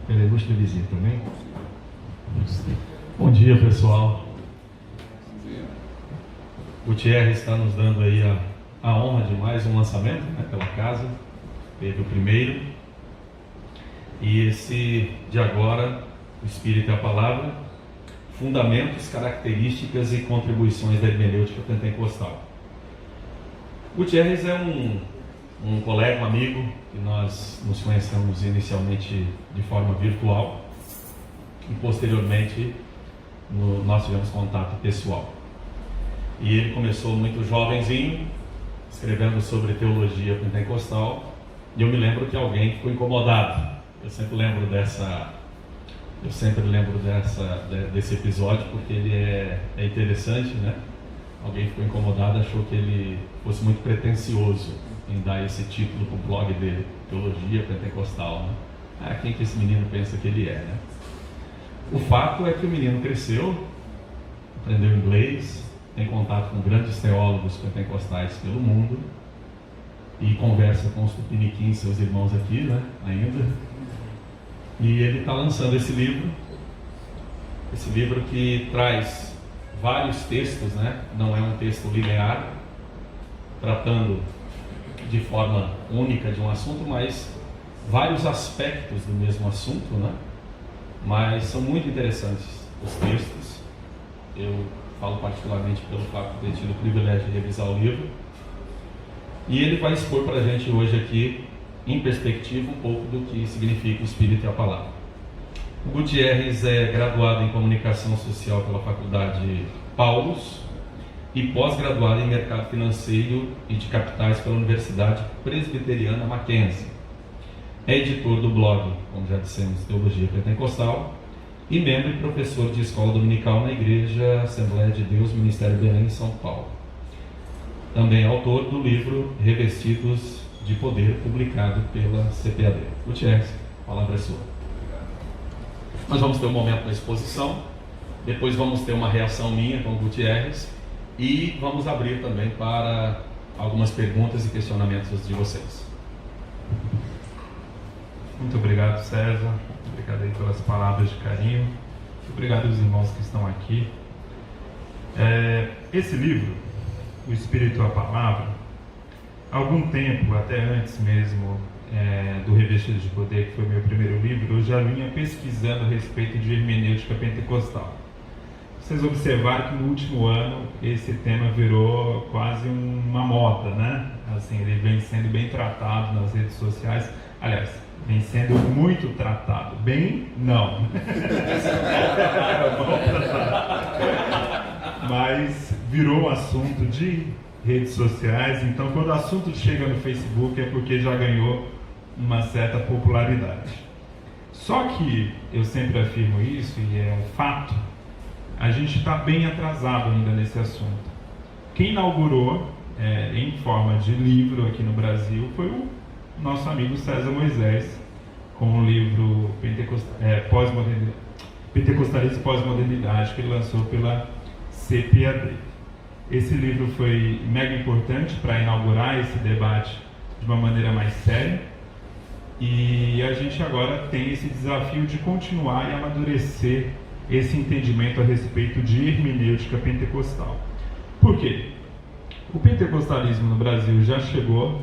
pela ilustre visita também. Bom dia, pessoal. O Gutierrez está nos dando aí a honra de mais um lançamento, né, pela casa. Teve o primeiro. E esse de agora, o Espírito e a Palavra, fundamentos, características e contribuições da hermenêutica pentecostal. O Gutierrez é um colega, um amigo, que nós nos conhecemos inicialmente de forma virtual e posteriormente nós tivemos contato pessoal. E ele começou muito jovenzinho, escrevendo sobre teologia pentecostal, e eu me lembro que alguém ficou incomodado. Eu sempre lembro desse episódio, porque ele é interessante, né? Alguém ficou incomodado, achou que ele fosse muito pretensioso em dar esse título para o blog dele, Teologia Pentecostal, né? Quem que esse menino pensa que ele é, né? O fato é que o menino cresceu, aprendeu inglês, tem contato com grandes teólogos pentecostais pelo mundo e conversa com os tupiniquins, seus irmãos aqui, né, ainda. E ele está lançando esse livro que traz vários textos, né? Não é um texto linear, tratando de forma única de um assunto, mas vários aspectos do mesmo assunto, né? Mas são muito interessantes os textos. Eu falo particularmente pelo fato de ter tido o privilégio de revisar o livro. E ele vai expor para a gente hoje aqui, em perspectiva, um pouco do que significa o Espírito e a Palavra. O Gutierrez é graduado em Comunicação Social pela Faculdade Paulus e pós-graduado em Mercado Financeiro e de Capitais pela Universidade Presbiteriana Mackenzie. É editor do blog, como já dissemos, Teologia Pentecostal, e membro e professor de escola dominical na Igreja Assembleia de Deus, Ministério Belém, em São Paulo. Também é autor do livro Revestidos de Poder, publicado pela CPAD. Gutierrez, a palavra é sua. Nós vamos ter um momento da exposição, depois vamos ter uma reação minha com o Gutierrez e vamos abrir também para algumas perguntas e questionamentos de vocês. Muito obrigado, César. Obrigado aí pelas palavras de carinho. Obrigado aos irmãos que estão aqui. Esse livro, O Espírito e a Palavra, há algum tempo, até antes mesmo do Revestido de Poder, que foi meu primeiro livro, eu já vinha pesquisando a respeito de hermenêutica pentecostal. Vocês observaram que no último ano esse tema virou quase uma moda, né? Assim, ele vem sendo bem tratado nas redes sociais. Aliás, vem sendo muito tratado. Bem, não. Mas virou assunto de redes sociais. Então, quando o assunto chega no Facebook é porque já ganhou uma certa popularidade. Só que, eu sempre afirmo isso, e é um fato, a gente está bem atrasado ainda nesse assunto. Quem inaugurou em forma de livro aqui no Brasil foi o nosso amigo César Moisés, com o livro Pentecostalismo e Pós-Modernidade, que ele lançou pela CPAD. Esse livro foi mega importante para inaugurar esse debate de uma maneira mais séria, e a gente agora tem esse desafio de continuar e amadurecer esse entendimento a respeito de hermenêutica pentecostal. Por quê? O pentecostalismo no Brasil já chegou,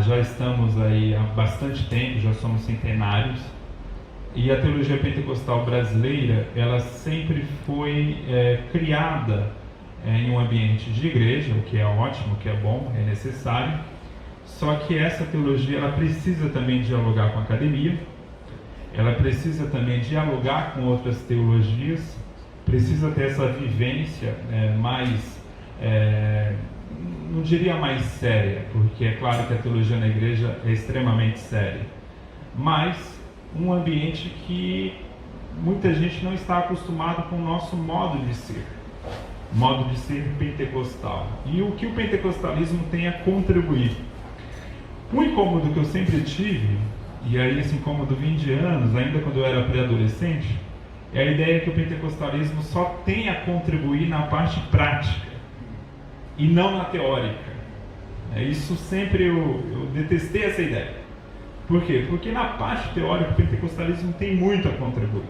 já estamos aí há bastante tempo, já somos centenários, e a teologia pentecostal brasileira, ela sempre foi criada em um ambiente de igreja, o que é ótimo, o que é bom, é necessário. Só que essa teologia, ela precisa também dialogar com a academia, ela precisa também dialogar com outras teologias, precisa ter essa vivência mais, não diria mais séria, porque é claro que a teologia na igreja é extremamente séria, mas um ambiente que muita gente não está acostumado com o nosso modo de ser pentecostal. E o que o pentecostalismo tem a contribuir? Um incômodo que eu sempre tive, e aí esse incômodo vem de anos, ainda quando eu era pré-adolescente, é a ideia que o pentecostalismo só tem a contribuir na parte prática e não na teórica. Isso sempre eu detestei essa ideia. Por quê? Porque na parte teórica o pentecostalismo tem muito a contribuir.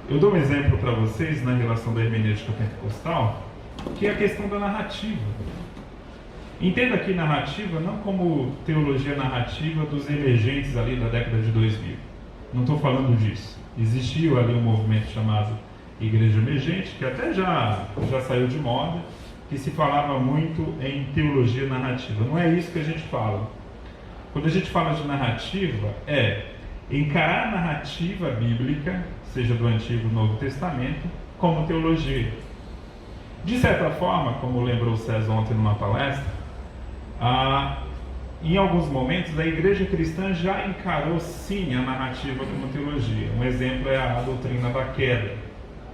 Eu dou um exemplo para vocês na relação da hermenêutica pentecostal, que é a questão da narrativa. Entenda aqui narrativa não como teologia narrativa dos emergentes ali da década de 2000. Não estou falando disso. Existiu ali um movimento chamado Igreja Emergente, que até já saiu de moda, que se falava muito em teologia narrativa. Não é isso que a gente fala. Quando a gente fala de narrativa, é encarar a narrativa bíblica, seja do Antigo ou Novo Testamento, como teologia. De certa forma, como lembrou o César ontem numa palestra, em alguns momentos a igreja cristã já encarou sim a narrativa como teologia. Um exemplo é a doutrina da queda,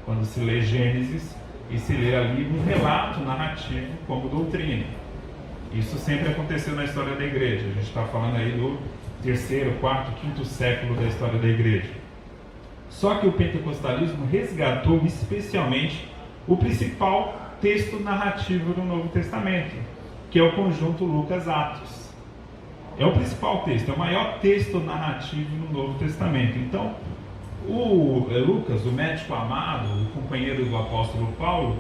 quando se lê Gênesis e se lê ali um relato narrativo como doutrina. Isso sempre aconteceu na história da igreja. A gente está falando aí do 3º, 4º, 5º século da história da igreja. Só que o pentecostalismo resgatou especialmente o principal texto narrativo do Novo Testamento, que é o conjunto Lucas-Atos. É o principal texto, é o maior texto narrativo no Novo Testamento. Então, o Lucas, o médico amado, o companheiro do apóstolo Paulo,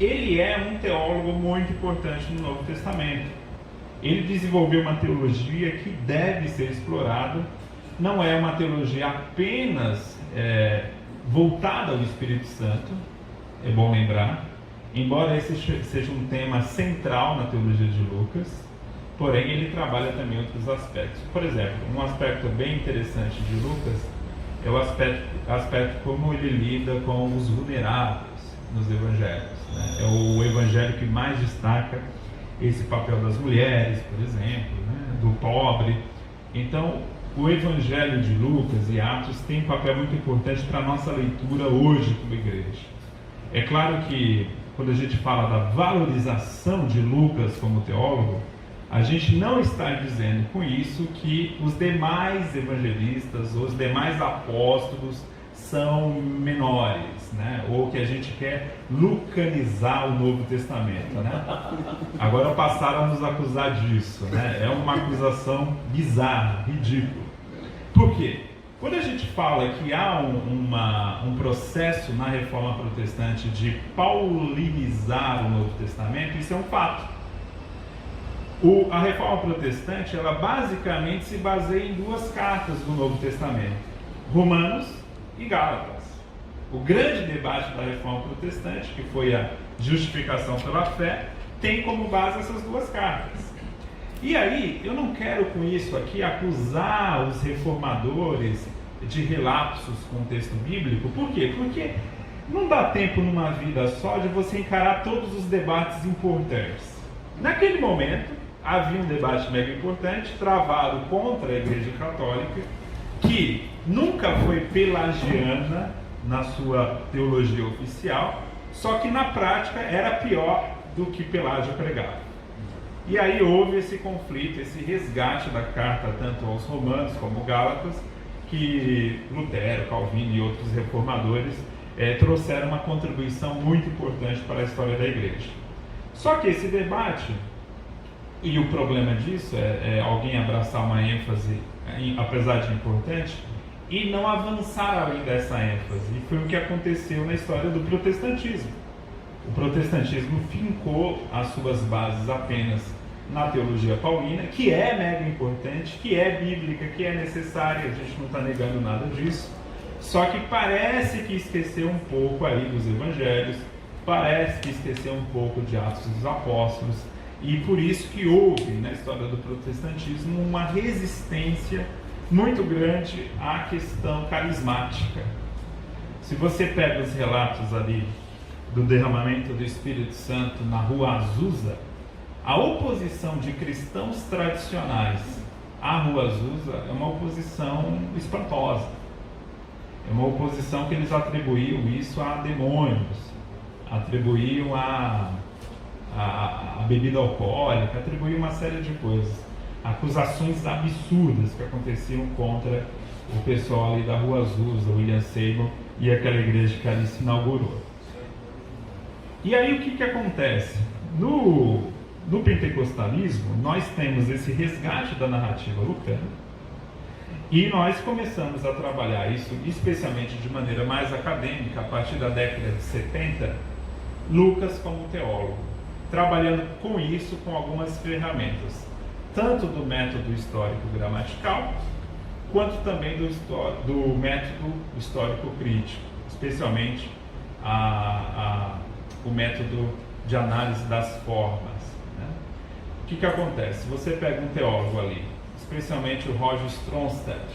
ele é um teólogo muito importante no Novo Testamento. Ele desenvolveu uma teologia que deve ser explorada. Não é uma teologia apenas voltada ao Espírito Santo, é bom lembrar, embora esse seja um tema central na teologia de Lucas, porém ele trabalha também outros aspectos. Por exemplo, um aspecto bem interessante de Lucas é o aspecto como ele lida com os vulneráveis nos evangelhos, né? É o evangelho que mais destaca esse papel das mulheres, por exemplo, né? Do pobre. Então, o evangelho de Lucas e Atos tem um papel muito importante para a nossa leitura hoje como igreja. É claro que quando a gente fala da valorização de Lucas como teólogo, a gente não está dizendo com isso que os demais evangelistas, os demais apóstolos são menores, né? Ou que a gente quer lucanizar o Novo Testamento, né? Agora passaram a nos acusar disso, né? É uma acusação bizarra, ridícula. Por quê? Quando a gente fala que há um processo na Reforma Protestante de paulinizar o Novo Testamento, isso é um fato. A Reforma Protestante, ela basicamente se baseia em duas cartas do Novo Testamento, Romanos e Gálatas. O grande debate da Reforma Protestante, que foi a justificação pela fé, tem como base essas duas cartas. E aí, eu não quero com isso aqui acusar os reformadores de relapsos com o texto bíblico. Por quê? Porque não dá tempo numa vida só de você encarar todos os debates importantes. Naquele momento, havia um debate mega importante, travado contra a Igreja Católica, que nunca foi pelagiana na sua teologia oficial, só que na prática era pior do que Pelágio pregava. E aí houve esse conflito, esse resgate da carta tanto aos Romanos como Gálatas, que Lutero, Calvino e outros reformadores trouxeram uma contribuição muito importante para a história da igreja. Só que esse debate, e o problema disso é alguém abraçar uma ênfase, apesar de importante, e não avançar além dessa ênfase. E foi o que aconteceu na história do protestantismo. O protestantismo fincou as suas bases apenas na teologia paulina, que é mega importante, que é bíblica, que é necessária, a gente não está negando nada disso, só que parece que esqueceu um pouco aí dos evangelhos, parece que esqueceu um pouco de Atos dos Apóstolos, e por isso que houve na história do protestantismo uma resistência muito grande à questão carismática. Se você pega os relatos ali do derramamento do Espírito Santo na rua Azusa, a oposição de cristãos tradicionais à rua Azusa é uma oposição espantosa. É uma oposição que eles atribuíam isso a demônios, atribuíam a bebida alcoólica, atribuíam uma série de coisas. Acusações absurdas que aconteciam contra o pessoal ali da rua Azusa, William Seymour e aquela igreja que ali se inaugurou. E aí o que acontece? No pentecostalismo, nós temos esse resgate da narrativa lucana, E nós começamos a trabalhar isso, especialmente de maneira mais acadêmica, a partir da década de 70, Lucas como teólogo, trabalhando com isso com algumas ferramentas, tanto do método histórico-gramatical, quanto também do método histórico-crítico, especialmente o método de análise das formas. Né? O que acontece? Você pega um teólogo ali, especialmente o Roger Stronstadt,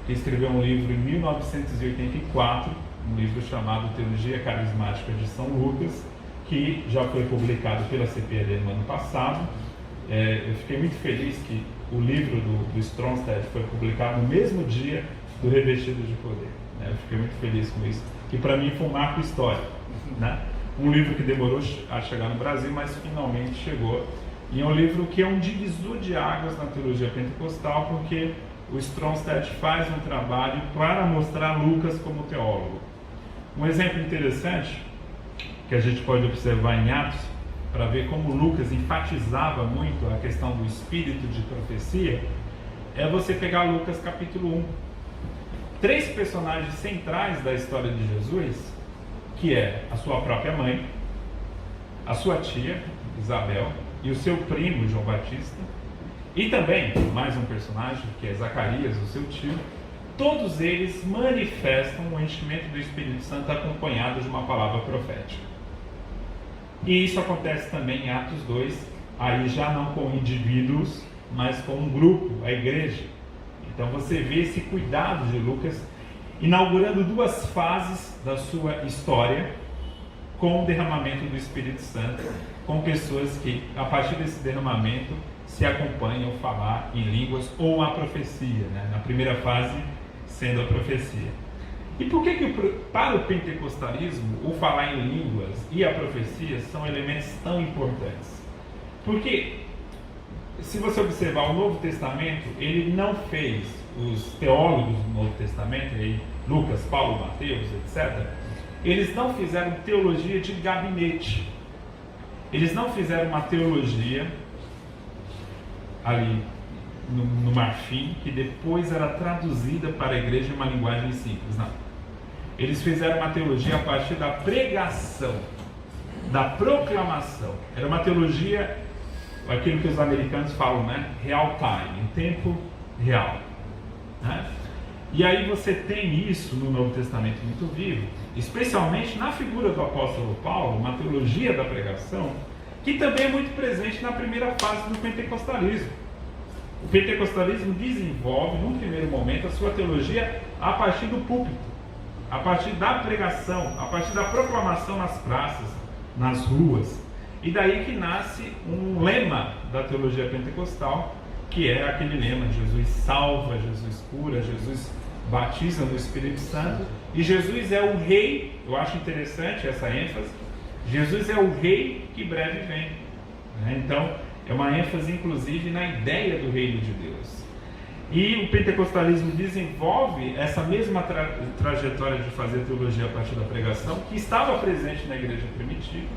que escreveu um livro em 1984, um livro chamado Teologia Carismática de São Lucas, que já foi publicado pela CPAD no ano passado. Eu fiquei muito feliz que o livro do Stronstadt foi publicado no mesmo dia do Revestido de Poder. Né? Eu fiquei muito feliz com isso, que para mim foi um marco histórico. Né? Um livro que demorou a chegar no Brasil, mas finalmente chegou. E é um livro que é um divisor de águas na teologia pentecostal, porque o Stronstadt faz um trabalho para mostrar Lucas como teólogo. Um exemplo interessante que a gente pode observar em Atos, para ver como Lucas enfatizava muito a questão do espírito de profecia, é você pegar Lucas capítulo 1. 3 personagens centrais da história de Jesus, que é a sua própria mãe, a sua tia, Isabel, e o seu primo, João Batista, e também mais um personagem, que é Zacarias, o seu tio. Todos eles manifestam o enchimento do Espírito Santo acompanhado de uma palavra profética. E isso acontece também em Atos 2, aí já não com indivíduos, mas com um grupo, a igreja. Então você vê esse cuidado de Lucas inaugurando 2 fases da sua história com o derramamento do Espírito Santo, com pessoas que, a partir desse derramamento, se acompanham a falar em línguas ou a profecia, né? Na primeira fase, sendo a profecia. E por que para o pentecostalismo, o falar em línguas e a profecia são elementos tão importantes? Porque, se você observar o Novo Testamento, ele não fez, os teólogos do Novo Testamento, aí, Lucas, Paulo, Mateus, etc., eles não fizeram teologia de gabinete. Eles não fizeram uma teologia ali no Marfim, que depois era traduzida para a igreja em uma linguagem simples. Não. Eles fizeram uma teologia a partir da pregação, da proclamação. Era uma teologia, aquilo que os americanos falam, né? Real time, em tempo real. Né? E aí você tem isso no Novo Testamento muito vivo, especialmente na figura do apóstolo Paulo, uma teologia da pregação, que também é muito presente na primeira fase do pentecostalismo. O pentecostalismo desenvolve, num primeiro momento, a sua teologia a partir do púlpito, a partir da pregação, a partir da proclamação nas praças, nas ruas. E daí que nasce um lema da teologia pentecostal, que é aquele lema: Jesus salva, Jesus cura, Jesus batiza no Espírito Santo, e Jesus é o rei. Eu acho interessante essa ênfase. Jesus é o rei que breve vem. Então, é uma ênfase inclusive na ideia do reino de Deus. E o pentecostalismo desenvolve essa mesma trajetória de fazer teologia a partir da pregação, que estava presente na igreja primitiva.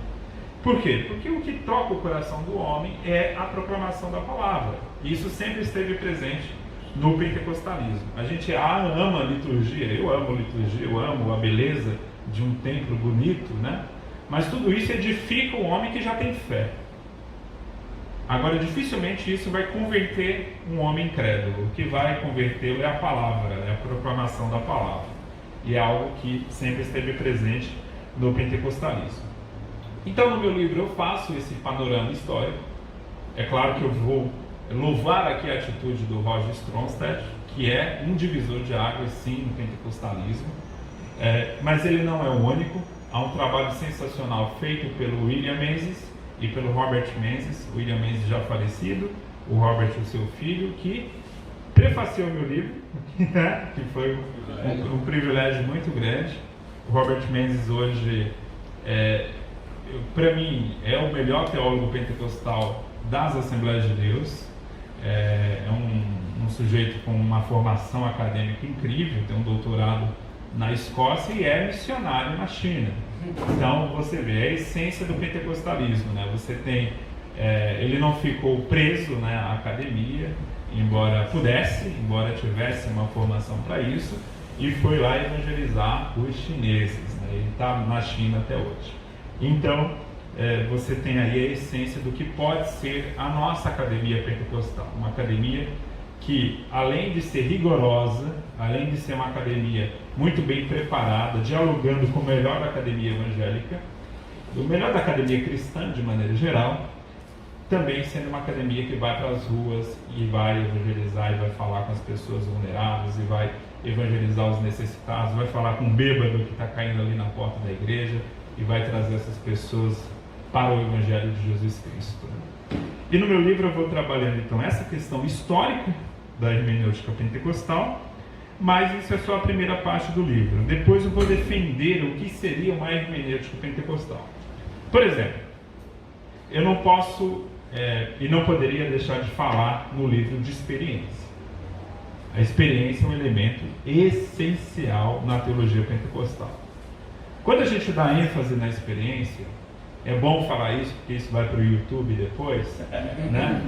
Por quê? Porque o que toca o coração do homem é a proclamação da palavra. E isso sempre esteve presente no pentecostalismo. A gente ama a liturgia, eu amo liturgia, eu amo a beleza de um templo bonito, né? Mas tudo isso edifica o homem que já tem fé. Agora, dificilmente isso vai converter um homem incrédulo. O que vai convertê-lo é a palavra, é a proclamação da palavra. E é algo que sempre esteve presente no pentecostalismo. Então, no meu livro eu faço esse panorama histórico. É claro que eu vou louvar aqui a atitude do Roger Stronstadt, que é um divisor de águas, sim, no pentecostalismo. Mas ele não é o único. Há um trabalho sensacional feito pelo William Menzies e pelo Robert Menzies. O William Menzies já falecido, o Robert, o seu filho, que prefaciou meu livro, que foi um privilégio muito grande. O Robert Menzies hoje, para mim, é o melhor teólogo pentecostal das Assembleias de Deus. É um sujeito com uma formação acadêmica incrível, tem um doutorado na Escócia e é missionário na China. Então você vê a essência do pentecostalismo, né? Você tem, ele não ficou preso, né, à academia, embora pudesse, embora tivesse uma formação para isso, e foi lá evangelizar os chineses, né? Ele está na China até hoje. Então, você tem aí a essência do que pode ser a nossa academia pentecostal, uma academia que, além de ser rigorosa, além de ser uma academia muito bem preparada, dialogando com o melhor da academia evangélica, o melhor da academia cristã de maneira geral, também sendo uma academia que vai para as ruas e vai evangelizar e vai falar com as pessoas vulneráveis e vai evangelizar os necessitados, vai falar com o bêbado que está caindo ali na porta da igreja e vai trazer essas pessoas para o Evangelho de Jesus Cristo. E no meu livro eu vou trabalhando então essa questão histórica da hermenêutica pentecostal, mas isso é só a primeira parte do livro. Depois eu vou defender o que seria uma hermenêutica pentecostal. Por exemplo, eu não posso e não poderia deixar de falar no livro de experiência. A experiência é um elemento essencial na teologia pentecostal. Quando a gente dá ênfase na experiência, é bom falar isso, porque isso vai para o YouTube depois, né?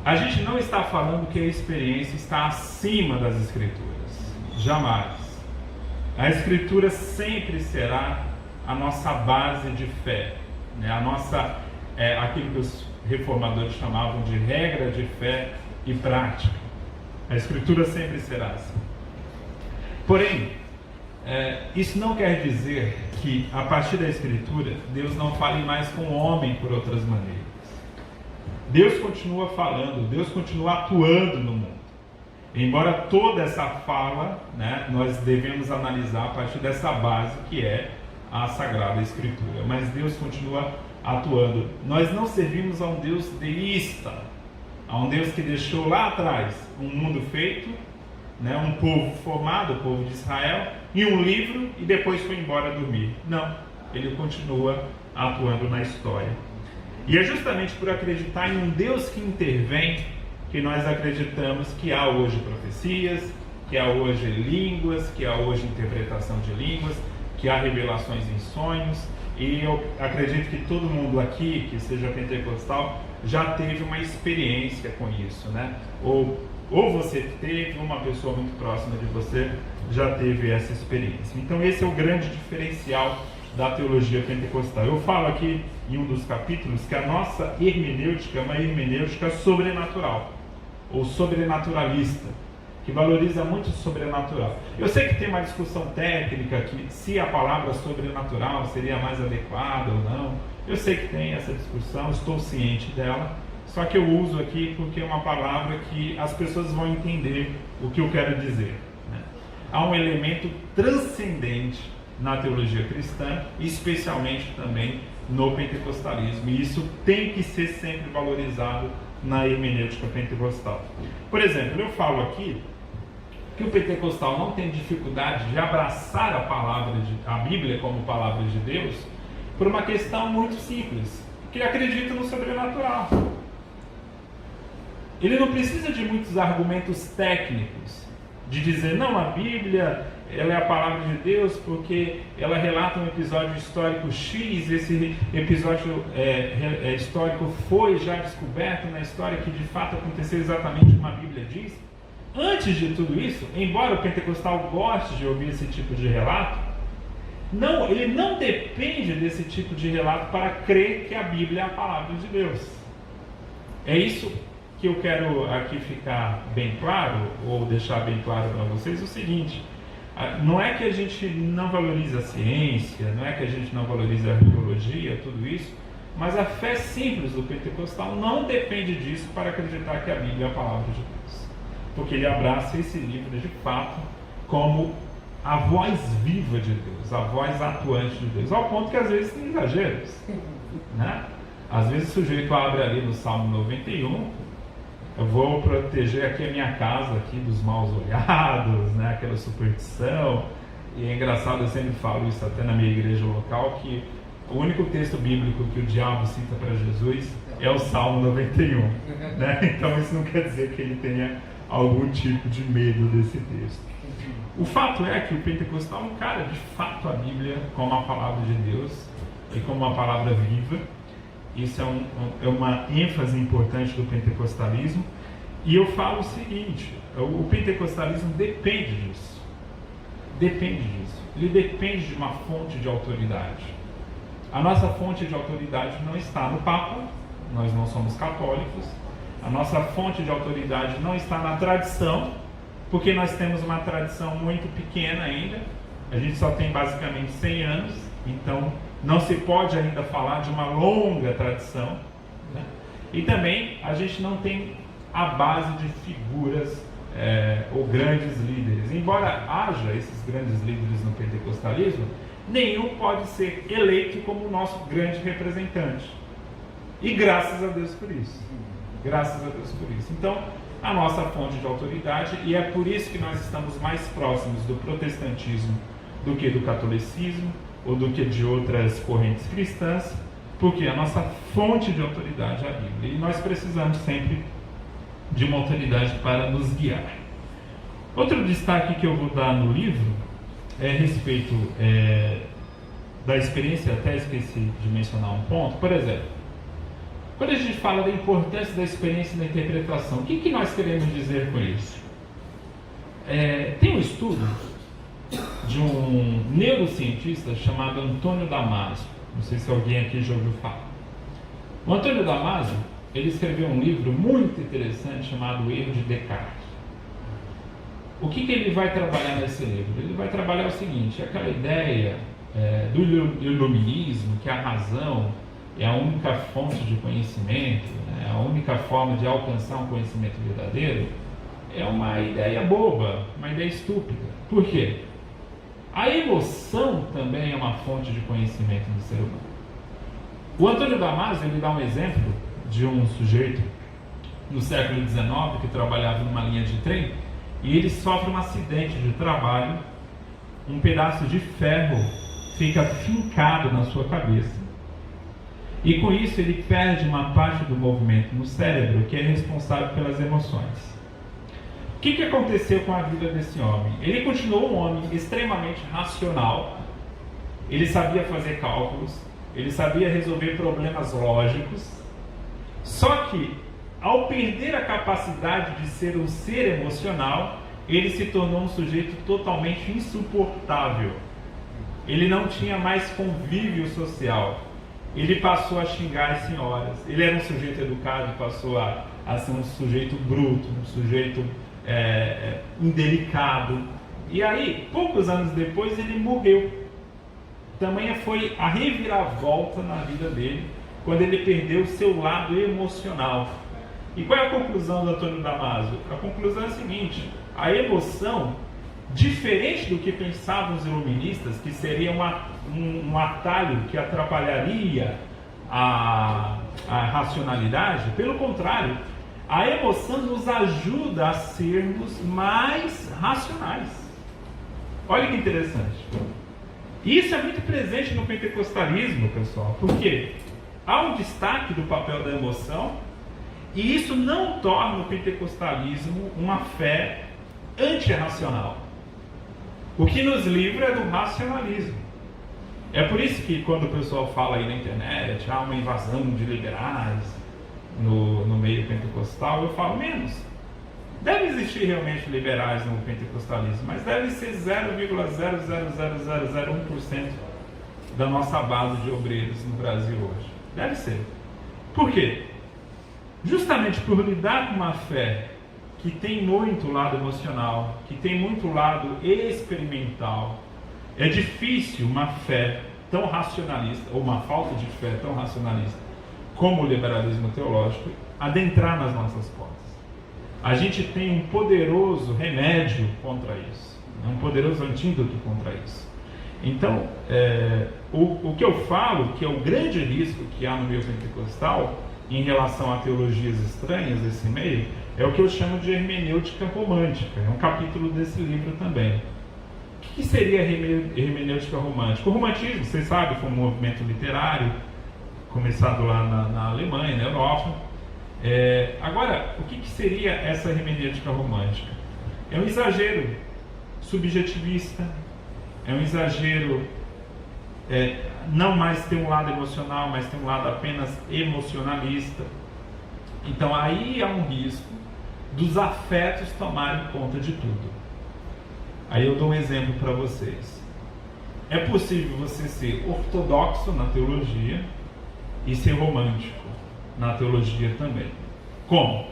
A gente não está falando que a experiência está acima das Escrituras. Jamais. A Escritura sempre será a nossa base de fé, né? A nossa, aquilo que os reformadores chamavam de regra de fé e prática. A Escritura sempre será assim. Porém, isso não quer dizer que, a partir da Escritura, Deus não fale mais com o homem por outras maneiras. Deus continua falando, Deus continua atuando no mundo. Embora toda essa fala, né, nós devemos analisar a partir dessa base que é a Sagrada Escritura. Mas Deus continua atuando. Nós não servimos a um Deus deísta, a um Deus que deixou lá atrás um mundo feito, né, um povo formado, o povo de Israel, e um livro e depois foi embora dormir. Não, ele continua atuando na história. E é justamente por acreditar em um Deus que intervém que nós acreditamos que há hoje profecias, que há hoje línguas, que há hoje interpretação de línguas, que há revelações em sonhos. E eu acredito que todo mundo aqui, que seja pentecostal, já teve uma experiência com isso, né? Ou você teve, uma pessoa muito próxima de você já teve essa experiência. Então esse é o grande diferencial da teologia pentecostal. Eu falo aqui em um dos capítulos que a nossa hermenêutica é uma hermenêutica sobrenatural, ou sobrenaturalista, que valoriza muito o sobrenatural. Eu sei que tem uma discussão técnica que se a palavra sobrenatural seria mais adequada ou não. Eu sei que tem essa discussão, estou ciente dela, só que eu uso aqui porque é uma palavra que as pessoas vão entender o que eu quero dizer, né? Há um elemento transcendente na teologia cristã, especialmente também no pentecostalismo, e isso tem que ser sempre valorizado na hermenêutica pentecostal. Por exemplo, eu falo aqui que o pentecostal não tem dificuldade de abraçar a Bíblia como palavra de Deus por uma questão muito simples, que ele acredita no sobrenatural. Ele não precisa de muitos argumentos técnicos, de dizer, não, a Bíblia ela é a palavra de Deus porque ela relata um episódio histórico X, esse episódio histórico foi já descoberto na história que de fato aconteceu exatamente como a Bíblia diz. Antes de tudo isso, embora o pentecostal goste de ouvir esse tipo de relato, ele não depende desse tipo de relato para crer que a Bíblia é a palavra de Deus. É isso que eu quero aqui ficar bem claro, ou deixar bem claro para vocês, o seguinte: não é que a gente não valoriza a ciência, não é que a gente não valoriza a arqueologia, tudo isso, mas a fé simples do pentecostal não depende disso para acreditar que a Bíblia é a palavra de Deus, porque ele abraça esse livro de fato como a voz viva de Deus, a voz atuante de Deus, ao ponto que às vezes tem exageros, né? Às vezes o sujeito abre ali no Salmo 91, eu vou proteger aqui a minha casa aqui dos maus olhados, né? Aquela superstição. E é engraçado, eu sempre falo isso até na minha igreja local, que o único texto bíblico que o diabo cita para Jesus é o Salmo 91, né? Então isso não quer dizer que ele tenha algum tipo de medo desse texto. O fato é que o pentecostal encara de fato a Bíblia como a palavra de Deus e como uma palavra viva. Isso é uma ênfase importante do pentecostalismo. E eu falo o seguinte, o pentecostalismo depende disso. Depende disso. Ele depende de uma fonte de autoridade. A nossa fonte de autoridade não está no Papa, nós não somos católicos. A nossa fonte de autoridade não está na tradição, porque nós temos uma tradição muito pequena ainda. A gente só tem basicamente 100 anos, então não se pode ainda falar de uma longa tradição, né? E também a gente não tem a base de figuras ou grandes líderes. Embora haja esses grandes líderes no pentecostalismo, nenhum pode ser eleito como o nosso grande representante. E graças a Deus por isso. Graças a Deus por isso. Então, a nossa fonte de autoridade, e é por isso que nós estamos mais próximos do protestantismo do que do catolicismo, ou do que de outras correntes cristãs, porque a nossa fonte de autoridade é a Bíblia. E nós precisamos sempre de uma autoridade para nos guiar. Outro destaque que eu vou dar no livro é a respeito da experiência, até esqueci de mencionar um ponto. Por exemplo, quando a gente fala da importância da experiência da interpretação, o que nós queremos dizer com isso? Tem um estudo de um neurocientista chamado Antônio Damasio. Não sei se alguém aqui já ouviu falar. O Antônio Damasio, ele escreveu um livro muito interessante chamado O Erro de Descartes. O que ele vai trabalhar nesse livro? Ele vai trabalhar o seguinte, aquela ideia do iluminismo, que a razão é a única fonte de conhecimento, né, a única forma de alcançar um conhecimento verdadeiro, é uma ideia boba, uma ideia estúpida. Por quê? A emoção também é uma fonte de conhecimento do ser humano. O Antônio Damasio, ele dá um exemplo de um sujeito no século XIX que trabalhava numa linha de trem e ele sofre um acidente de trabalho, um pedaço de ferro fica fincado na sua cabeça e com isso ele perde uma parte do movimento no cérebro que é responsável pelas emoções. O que aconteceu com a vida desse homem? Ele continuou um homem extremamente racional, ele sabia fazer cálculos, ele sabia resolver problemas lógicos, só que ao perder a capacidade de ser um ser emocional, ele se tornou um sujeito totalmente insuportável. Ele não tinha mais convívio social, ele passou a xingar as senhoras, ele era um sujeito educado e passou a ser um sujeito bruto, um sujeito indelicado. E aí, poucos anos depois, ele morreu. Tamanha foi a reviravolta na vida dele, quando ele perdeu o seu lado emocional. E qual é a conclusão do Antônio Damasio? A conclusão é a seguinte: a emoção, diferente do que pensavam os iluministas, que seria um atalho que atrapalharia a racionalidade, pelo contrário, a emoção nos ajuda a sermos mais racionais. Olha que interessante. Isso é muito presente no pentecostalismo, pessoal, porque há um destaque do papel da emoção e isso não torna o pentecostalismo uma fé antirracional. O que nos livra é do racionalismo. É por isso que quando o pessoal fala aí na internet, há uma invasão de liberais no meio pentecostal, eu falo menos. Deve existir realmente liberais no pentecostalismo, mas deve ser 0,00001% da nossa base de obreiros no Brasil hoje. Deve ser. Por quê? Justamente por lidar com uma fé que tem muito lado emocional, que tem muito lado experimental, é difícil uma fé tão racionalista, ou uma falta de fé tão racionalista, como o liberalismo teológico, adentrar nas nossas portas. A gente tem um poderoso remédio contra isso, um poderoso antídoto contra isso. Então, o que eu falo, que é o grande risco que há no meio pentecostal, em relação a teologias estranhas desse meio, é o que eu chamo de hermenêutica romântica. É um capítulo desse livro também. O que seria hermenêutica romântica? O romantismo, vocês sabem, foi um movimento literário, começado lá na Alemanha, na Europa. Agora, o que seria essa hermenêutica romântica? É um exagero subjetivista, é um exagero não mais ter um lado emocional, mas ter um lado apenas emocionalista. Então aí há um risco dos afetos tomarem conta de tudo. Aí eu dou um exemplo para vocês. É possível você ser ortodoxo na teologia e ser romântico na teologia também. Como?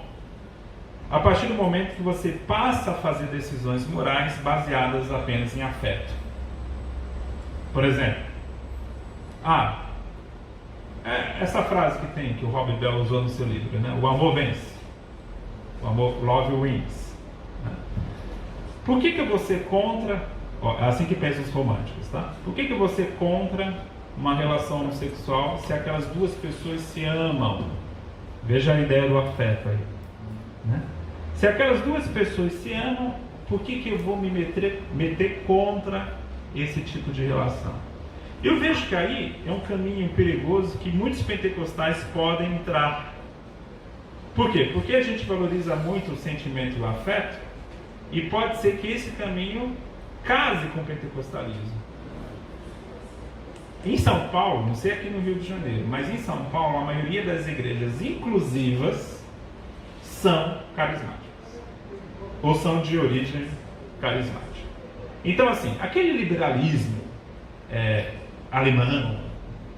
A partir do momento que você passa a fazer decisões morais baseadas apenas em afeto. Por exemplo, essa frase que o Robert Bell usou no seu livro, né? O amor vence. O amor, love wins. Por que eu vou ser contra? É assim que pensam os românticos, tá? Por que eu vou ser contra uma relação homossexual se aquelas duas pessoas se amam? Veja a ideia do afeto aí, né? Se aquelas duas pessoas se amam, por que eu vou me meter contra esse tipo de relação? Eu vejo que aí é um caminho perigoso que muitos pentecostais podem entrar. Por quê? Porque a gente valoriza muito o sentimento e o afeto, e pode ser que esse caminho case com o pentecostalismo. Em São Paulo, não sei aqui no Rio de Janeiro, mas em São Paulo a maioria das igrejas inclusivas são carismáticas, ou são de origem carismática. Então assim, aquele liberalismo alemão,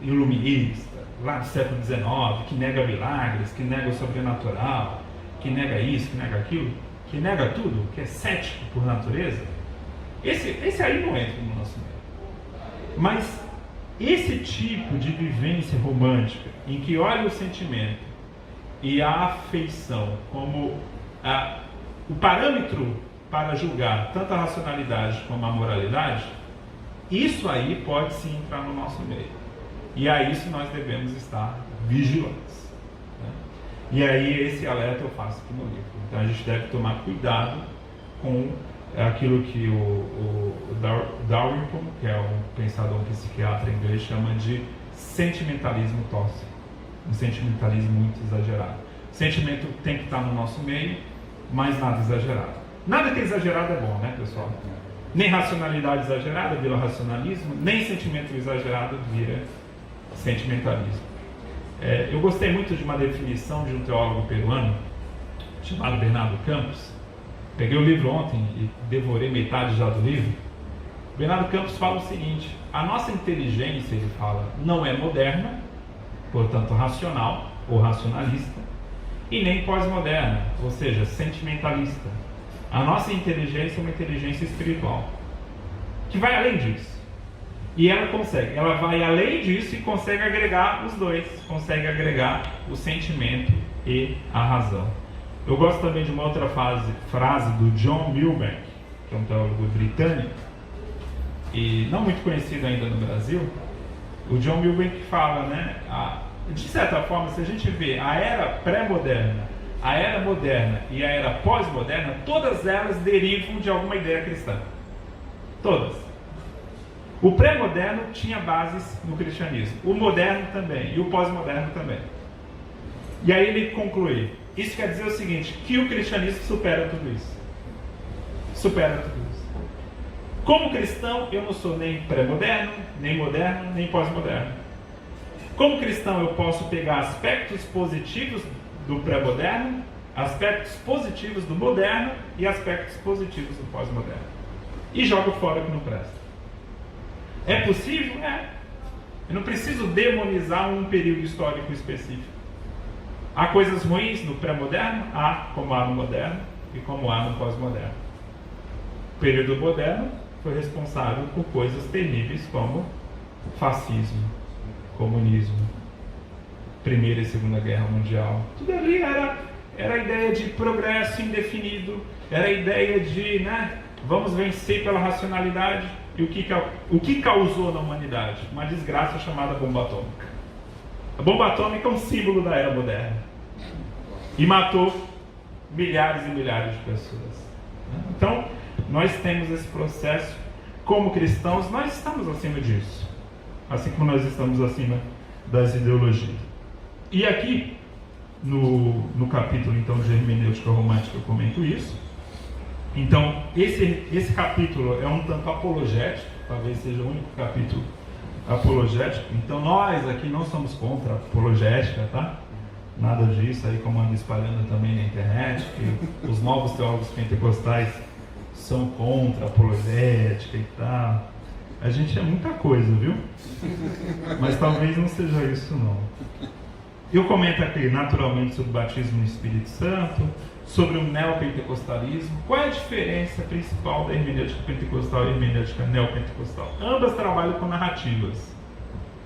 iluminista, lá do século XIX, que nega milagres, que nega o sobrenatural, que nega isso, que nega aquilo, que nega tudo, que é cético por natureza, esse aí não entra no nosso meio. Mas esse tipo de vivência romântica, em que olha o sentimento e a afeição como o parâmetro para julgar tanto a racionalidade como a moralidade, isso aí pode sim entrar no nosso meio. E a isso nós devemos estar vigilantes, né? E aí esse alerta eu faço aqui no livro. Então a gente deve tomar cuidado com aquilo que o Dalrymple, que é um pensador, um psiquiatra inglês, chama de sentimentalismo tóxico. Um sentimentalismo muito exagerado. O sentimento tem que estar no nosso meio, mas nada exagerado. Nada que é exagerado é bom, né, pessoal? Nem racionalidade exagerada vira racionalismo, nem sentimento exagerado vira sentimentalismo. Eu gostei muito de uma definição de um teólogo peruano chamado Bernardo Campos. Peguei o livro ontem e devorei metade já do livro. Bernardo Campos fala o seguinte: a nossa inteligência, ele fala, não é moderna, portanto racional ou racionalista, e nem pós-moderna, ou seja, sentimentalista. A nossa inteligência é uma inteligência espiritual, que vai além disso. E ela vai além disso e consegue agregar os dois, consegue agregar o sentimento e a razão. Eu gosto também de uma outra frase do John Milbank, que é um teólogo britânico, e não muito conhecido ainda no Brasil. O John Milbank fala, né, de certa forma, se a gente vê a era pré-moderna, a era moderna e a era pós-moderna, todas elas derivam de alguma ideia cristã. Todas. O pré-moderno tinha bases no cristianismo, o moderno também, e o pós-moderno também. E aí ele conclui: isso quer dizer o seguinte, que o cristianismo supera tudo isso. Supera tudo isso. Como cristão, eu não sou nem pré-moderno, nem moderno, nem pós-moderno. Como cristão, eu posso pegar aspectos positivos do pré-moderno, aspectos positivos do moderno e aspectos positivos do pós-moderno. E jogo fora o que não presta. É possível? É. Eu não preciso demonizar um período histórico específico. Há coisas ruins no pré-moderno? Há, como há no moderno e como há no pós-moderno. O período moderno foi responsável por coisas terríveis como fascismo, comunismo, Primeira e Segunda Guerra Mundial. Tudo ali era a ideia de progresso indefinido, era a ideia de, vamos vencer pela racionalidade. E o que causou na humanidade? Uma desgraça chamada bomba atômica. A bomba atômica é um símbolo da era moderna. E matou milhares e milhares de pessoas. Então, nós temos esse processo. Como cristãos, nós estamos acima disso. Assim como nós estamos acima das ideologias. E aqui, no capítulo então, de hermenêutica romântica, eu comento isso. Então, esse capítulo é um tanto apologético, talvez seja o único capítulo apologético. Então, nós aqui não somos contra a apologética, tá? nada disso, aí como anda espalhando também na internet, que os novos teólogos pentecostais são contra a apologética e tal. A gente é muita coisa, viu? Mas talvez não seja isso não. Eu comento aqui naturalmente sobre o batismo no Espírito Santo, sobre o neopentecostalismo. Qual é a diferença principal da hermenêutica pentecostal e a hermenêutica neopentecostal? Ambas trabalham com narrativas.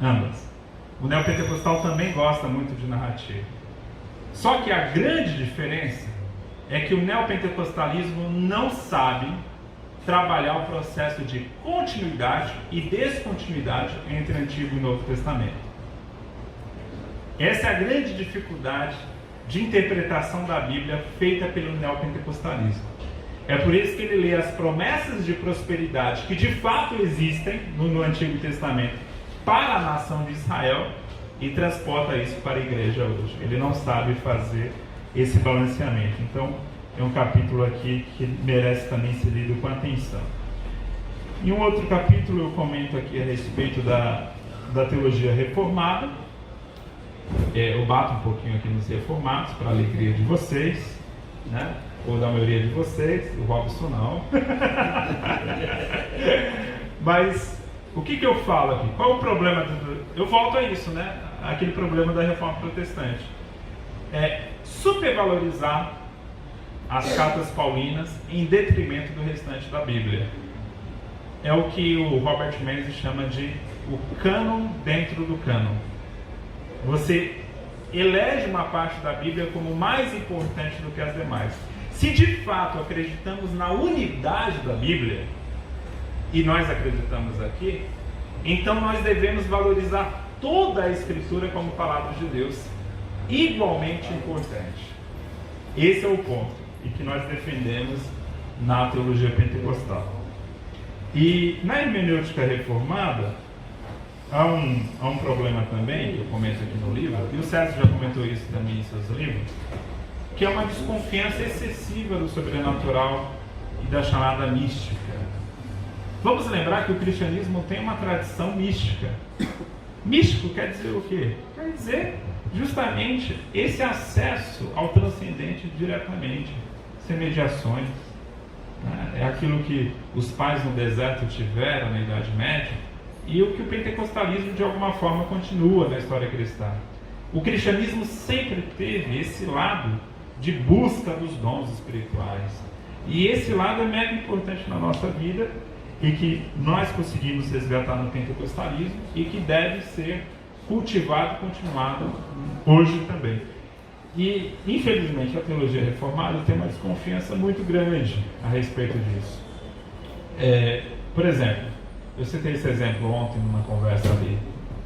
Ambas. O neopentecostal também gosta muito de narrativa. Só que a grande diferença é que o neopentecostalismo não sabe trabalhar o processo de continuidade e descontinuidade entre Antigo e Novo Testamento. Essa é a grande dificuldade de interpretação da Bíblia feita pelo neopentecostalismo. É por isso que ele lê as promessas de prosperidade que de fato existem no Antigo Testamento para a nação de Israel e transporta isso para a igreja hoje. Ele não sabe fazer esse balanceamento. Então, é um capítulo aqui que merece também ser lido com atenção. Em um outro capítulo eu comento aqui a respeito da teologia reformada. Eu bato um pouquinho aqui nos reformados, para a alegria de vocês, né? Ou da maioria de vocês, o Robson não. Mas o que eu falo aqui? Qual o problema? Eu volto a isso, né? Aquele problema da reforma protestante. É supervalorizar as cartas paulinas em detrimento do restante da Bíblia. É o que o Robert Menzies chama de o cânon dentro do cânon. Você elege uma parte da Bíblia como mais importante do que as demais. Se de fato acreditamos na unidade da Bíblia, e nós acreditamos aqui, então nós devemos valorizar toda a Escritura como palavra de Deus, igualmente importante. Esse é o ponto e que nós defendemos na teologia pentecostal. E na hermenêutica reformada há um problema também, que eu comento aqui no livro, e o César já comentou isso também em seus livros, que é uma desconfiança excessiva do sobrenatural e da chamada mística. Vamos lembrar que o cristianismo tem uma tradição mística. Místico quer dizer o quê? Quer dizer justamente esse acesso ao transcendente diretamente, sem mediações. É aquilo que os pais no deserto tiveram na Idade Média e o que o pentecostalismo de alguma forma continua na história cristã. O cristianismo sempre teve esse lado de busca dos dons espirituais. E esse lado é mega importante na nossa vida e que nós conseguimos resgatar no pentecostalismo e que deve ser cultivado e continuado hoje também. E, infelizmente, a teologia reformada tem uma desconfiança muito grande a respeito disso. Por exemplo, eu citei esse exemplo ontem numa conversa ali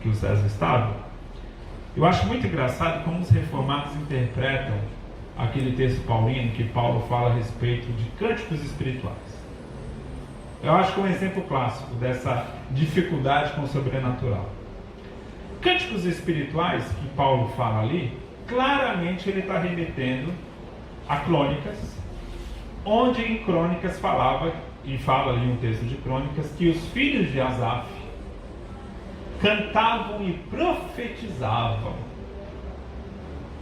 que o César estava. Eu acho muito engraçado como os reformados interpretam aquele texto paulino que Paulo fala a respeito de cânticos espirituais. Eu acho que é um exemplo clássico dessa dificuldade com o sobrenatural. Cânticos espirituais que Paulo fala ali, claramente ele está remetendo a Crônicas, onde em Crônicas falava, e fala ali um texto de Crônicas, que os filhos de Asaf cantavam e profetizavam.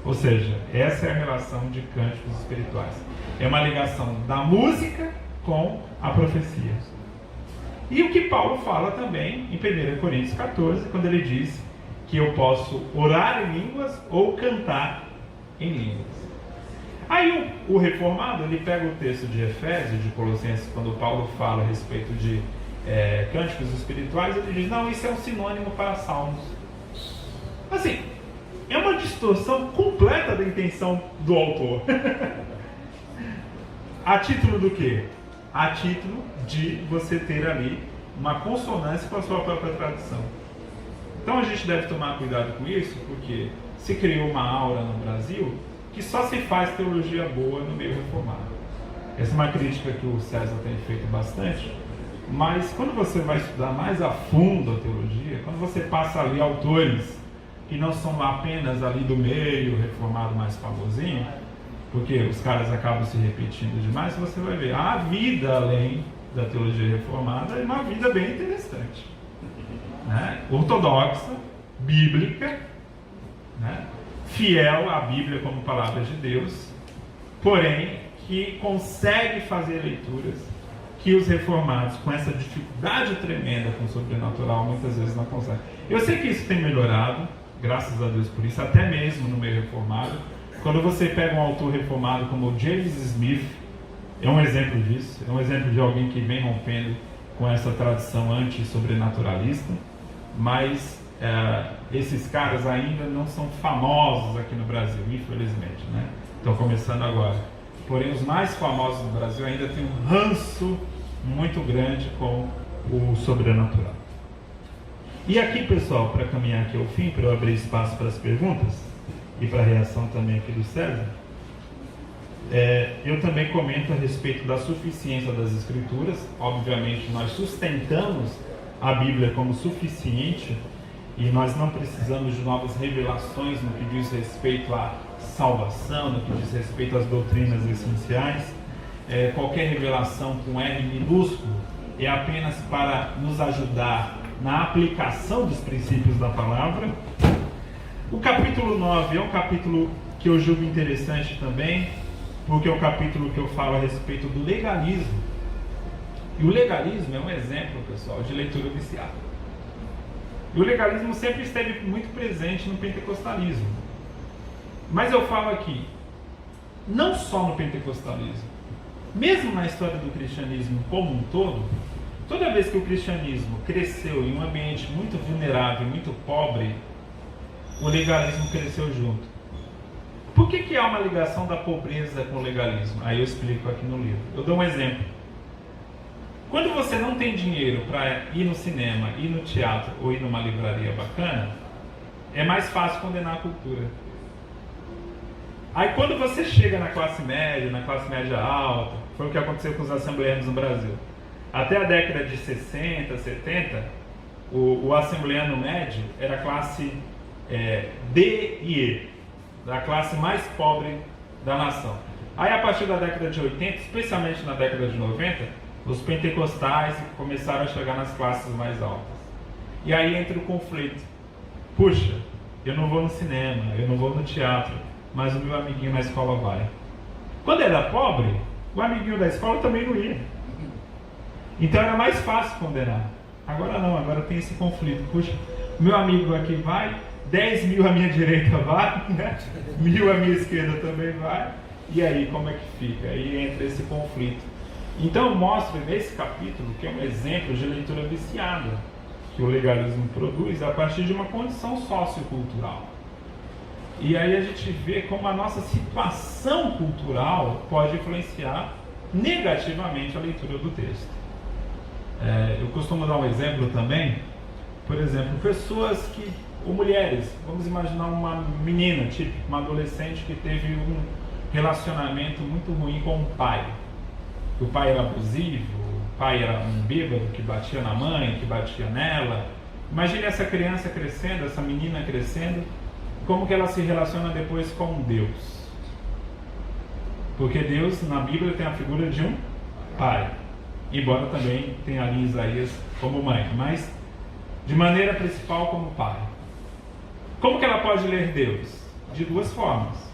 Ou seja, essa é a relação de cânticos espirituais. É uma ligação da música com a profecia. E o que Paulo fala também em 1 Coríntios 14, quando ele diz que eu posso orar em línguas ou cantar em línguas. Aí o reformado, ele pega o texto de Efésios, de Colossenses, quando Paulo fala a respeito de cânticos espirituais, ele diz, não, isso é um sinônimo para salmos. Assim, é uma distorção completa da intenção do autor. A título do quê? A título de você ter ali uma consonância com a sua própria tradição. Então a gente deve tomar cuidado com isso, porque se criou uma aura no Brasil que só se faz teologia boa no meio reformado. Essa é uma crítica que o César tem feito bastante, mas quando você vai estudar mais a fundo a teologia, quando você passa ali autores que não são apenas ali do meio reformado mais famosinho, porque os caras acabam se repetindo demais, você vai ver a vida além da teologia reformada é uma vida bem interessante, né? Ortodoxa, bíblica, né? fiel à Bíblia como palavra de Deus, porém que consegue fazer leituras que os reformados, com essa dificuldade tremenda com o sobrenatural, muitas vezes não conseguem. Eu sei que isso tem melhorado, graças a Deus por isso, até mesmo no meio reformado. Quando você pega um autor reformado como James Smith, é um exemplo disso, é um exemplo de alguém que vem rompendo com essa tradição anti-sobrenaturalista, mas esses caras ainda não são famosos aqui no Brasil, infelizmente, né? Estão começando agora. Porém, os mais famosos do Brasil ainda têm um ranço muito grande com o sobrenatural. E aqui, pessoal, para caminhar aqui ao fim, para eu abrir espaço para as perguntas e para a reação também aqui do César, eu também comento a respeito da suficiência das Escrituras. Obviamente, nós sustentamos a Bíblia como suficiente e nós não precisamos de novas revelações no que diz respeito à salvação, no que diz respeito às doutrinas essenciais. Qualquer revelação com R minúsculo é apenas para nos ajudar na aplicação dos princípios da palavra. O capítulo 9 é um capítulo que eu julgo interessante também, porque é um capítulo que eu falo a respeito do legalismo. E o legalismo é um exemplo, pessoal, de leitura viciada. E o legalismo sempre esteve muito presente no pentecostalismo. Mas eu falo aqui, não só no pentecostalismo, mesmo na história do cristianismo como um todo, toda vez que o cristianismo cresceu em um ambiente muito vulnerável, muito pobre, o legalismo cresceu junto. Por que há uma ligação da pobreza com o legalismo? Aí eu explico aqui no livro. Eu dou um exemplo. Quando você não tem dinheiro para ir no cinema, ir no teatro ou ir numa livraria bacana, é mais fácil condenar a cultura. Aí quando você chega na classe média alta, foi o que aconteceu com os assembleanos no Brasil. Até a década de 60, 70, o assembleano médio era classe D e E, da classe mais pobre da nação. Aí a partir da década de 80, especialmente na década de 90, os pentecostais começaram a chegar nas classes mais altas. E aí entra o conflito. Puxa, eu não vou no cinema, eu não vou no teatro, mas o meu amiguinho na escola vai. Quando era pobre, o amiguinho da escola também não ia. Então era mais fácil condenar. Agora não, agora tem esse conflito. Puxa, meu amigo aqui vai, 10 mil à minha direita vai, né? 1000 à minha esquerda também vai. E aí como é que fica? Aí entra esse conflito. Então eu mostro nesse capítulo que é um exemplo de leitura viciada que o legalismo produz a partir de uma condição sociocultural. E aí a gente vê como a nossa situação cultural pode influenciar negativamente a leitura do texto. Eu costumo dar um exemplo também, por exemplo, pessoas que, ou mulheres, vamos imaginar uma menina, tipo uma adolescente que teve um relacionamento muito ruim com o pai. O pai era abusivo, o pai era um bêbado que batia na mãe, que batia nela. Imagine essa criança crescendo, essa menina crescendo, como que ela se relaciona depois com Deus. Porque Deus, na Bíblia, tem a figura de um pai. Embora também tenha ali Isaías como mãe, mas de maneira principal como pai. Como que ela pode ler Deus? De duas formas.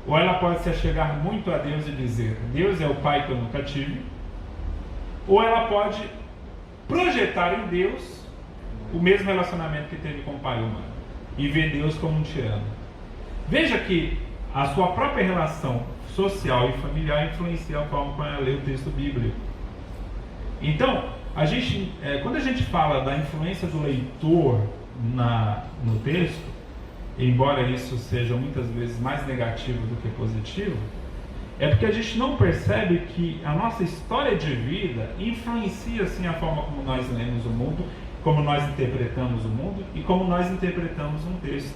Ou ela pode se achegar muito a Deus e dizer, Deus é o pai que eu nunca tive. Ou ela pode projetar em Deus o mesmo relacionamento que teve com o pai humano e ver Deus como um tirano. Veja que a sua própria relação social e familiar influencia a forma como ela lê o texto bíblico. Então, quando a gente fala da influência do leitor no texto, embora isso seja muitas vezes mais negativo do que positivo, é porque a gente não percebe que a nossa história de vida influencia assim a forma como nós lemos o mundo, como nós interpretamos o mundo e como nós interpretamos um texto.